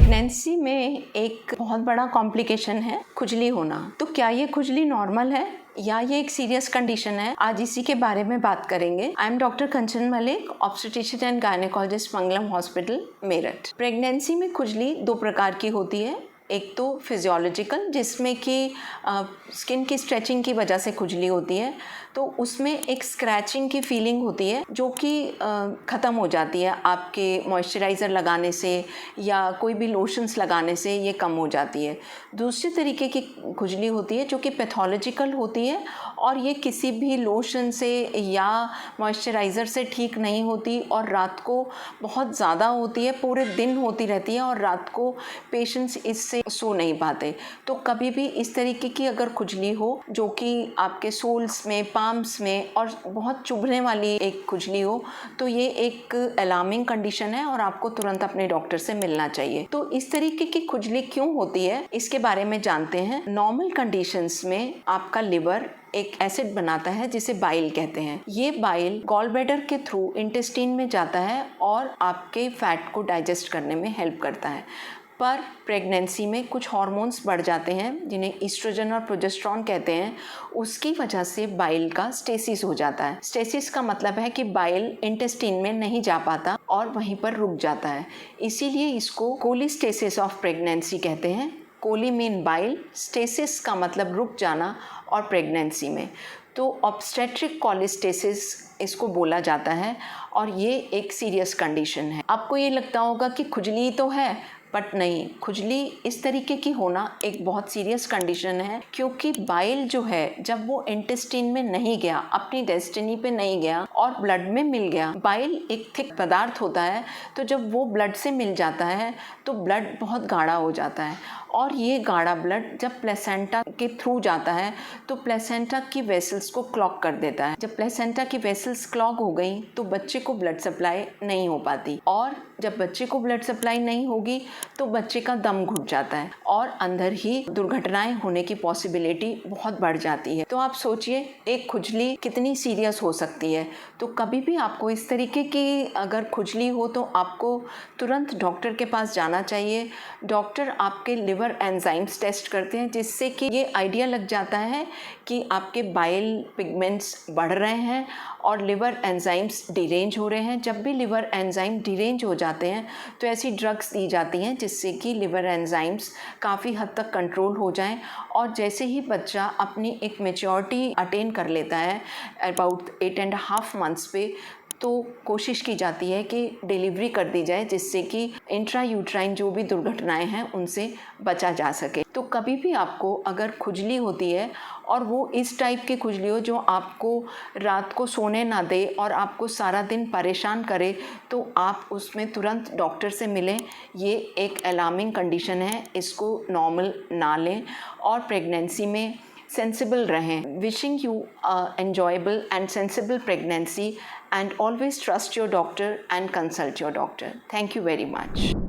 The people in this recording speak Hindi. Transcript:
प्रेगनेंसी में एक बहुत बड़ा कॉम्प्लिकेशन है खुजली होना। तो क्या ये खुजली नॉर्मल है या ये एक सीरियस कंडीशन है, आज इसी के बारे में बात करेंगे। I am doctor Kanchan Malik, obstetrician and gynaecologist, Mangalam hospital, Meerut. Pregnancy में खुजली दो प्रकार की होती है। एक तो फिजियोलॉजिकल, जिसमें कि स्किन की स्ट्रेचिंग की वजह से खुजली होती है, तो उसमें एक स्क्रैचिंग की फीलिंग होती है जो कि ख़त्म हो जाती है आपके मॉइस्चराइज़र लगाने से या कोई भी लोशंस लगाने से ये कम हो जाती है। दूसरे तरीके की खुजली होती है जो कि पैथोलॉजिकल होती है और ये किसी भी लोशन से या मॉइस्चराइज़र से ठीक नहीं होती और रात को बहुत ज़्यादा होती है, पूरे दिन होती रहती है और रात को पेशेंट्स इससे सो नहीं पाते। तो कभी भी इस तरीके की अगर खुजली हो जो कि आपके सोल्स में, पाम्स में और बहुत चुभने वाली एक खुजली हो, तो ये एक अलार्मिंग कंडीशन है और आपको तुरंत अपने डॉक्टर से मिलना चाहिए। तो इस तरीके की खुजली क्यों होती है, इसके बारे में जानते हैं। नॉर्मल कंडीशंस में आपका लिवर एक एसिड बनाता है जिसे बाइल कहते हैं। ये बाइल गॉल ब्लैडर के थ्रू इंटेस्टाइन में जाता है और आपके फैट को डाइजेस्ट करने में हेल्प करता है। पर प्रेगनेंसी में कुछ हार्मोन्स बढ़ जाते हैं जिन्हें ईस्ट्रोजन और प्रोजेस्टेरॉन कहते हैं, उसकी वजह से बाइल का स्टेसिस हो जाता है। स्टेसिस का मतलब है कि बाइल इंटेस्टाइन में नहीं जा पाता और वहीं पर रुक जाता है, इसीलिए इसको कोलिस्टेसिस ऑफ प्रेगनेंसी कहते हैं। कोली मीन बाइल, स्टेसिस का मतलब रुक जाना और प्रेगनेंसी में तो ऑब्स्टेट्रिक कोलिस्टेसिस इसको बोला जाता है और ये एक सीरियस कंडीशन है। आपको ये लगता होगा कि खुजली तो है, बट नहीं, खुजली इस तरीके की होना एक बहुत सीरियस कंडीशन है, क्योंकि बाइल जो है जब वो इंटेस्टाइन में नहीं गया, अपनी डेस्टिनी पे नहीं गया और ब्लड में मिल गया। बाइल एक थिक पदार्थ होता है, तो जब वो ब्लड से मिल जाता है तो ब्लड बहुत गाढ़ा हो जाता है और ये गाढ़ा ब्लड जब प्लेसेंटा के थ्रू जाता है तो प्लेसेंटा की वेसल्स को क्लॉग कर देता है। जब प्लेसेंटा की वेसल्स क्लॉग हो गई तो बच्चे को ब्लड सप्लाई नहीं हो पाती और जब बच्चे को ब्लड सप्लाई नहीं होगी तो बच्चे का दम घुट जाता है और अंदर ही दुर्घटनाएं होने की पॉसिबिलिटी बहुत बढ़ जाती है। तो आप सोचिए एक खुजली कितनी सीरियस हो सकती है। तो कभी भी आपको इस तरीके की अगर खुजली हो तो आपको तुरंत डॉक्टर के पास जाना चाहिए। डॉक्टर आपके लिवर एंजाइम्स टेस्ट करते हैं जिससे कि ये आइडिया लग जाता है कि आपके बाइल पिगमेंट्स बढ़ रहे हैं और लिवर एंजाइम्स डिरेंज हो रहे हैं। जब भी लिवर एंजाइम डिरेंज हो जाते हैं तो ऐसी ड्रग्स दी जाती हैं जिससे कि लिवर एंजाइम्स काफ़ी हद तक कंट्रोल हो जाएं और जैसे ही बच्चा अपनी एक मैच्योरिटी अटेन कर लेता है अबाउट 8.5 मंथ्स पे, तो कोशिश की जाती है कि डिलीवरी कर दी जाए जिससे कि इंट्रा यूट्राइन जो भी दुर्घटनाएं हैं उनसे बचा जा सके। तो कभी भी आपको अगर खुजली होती है और वो इस टाइप की खुजली हो जो आपको रात को सोने ना दे और आपको सारा दिन परेशान करे, तो आप उसमें तुरंत डॉक्टर से मिलें। ये एक अलार्मिंग कंडीशन है, इसको नॉर्मल ना लें और प्रेगनेंसी में sensible रहें। Wishing you a enjoyable and sensible pregnancy and always trust your doctor and consult your doctor. Thank you very much.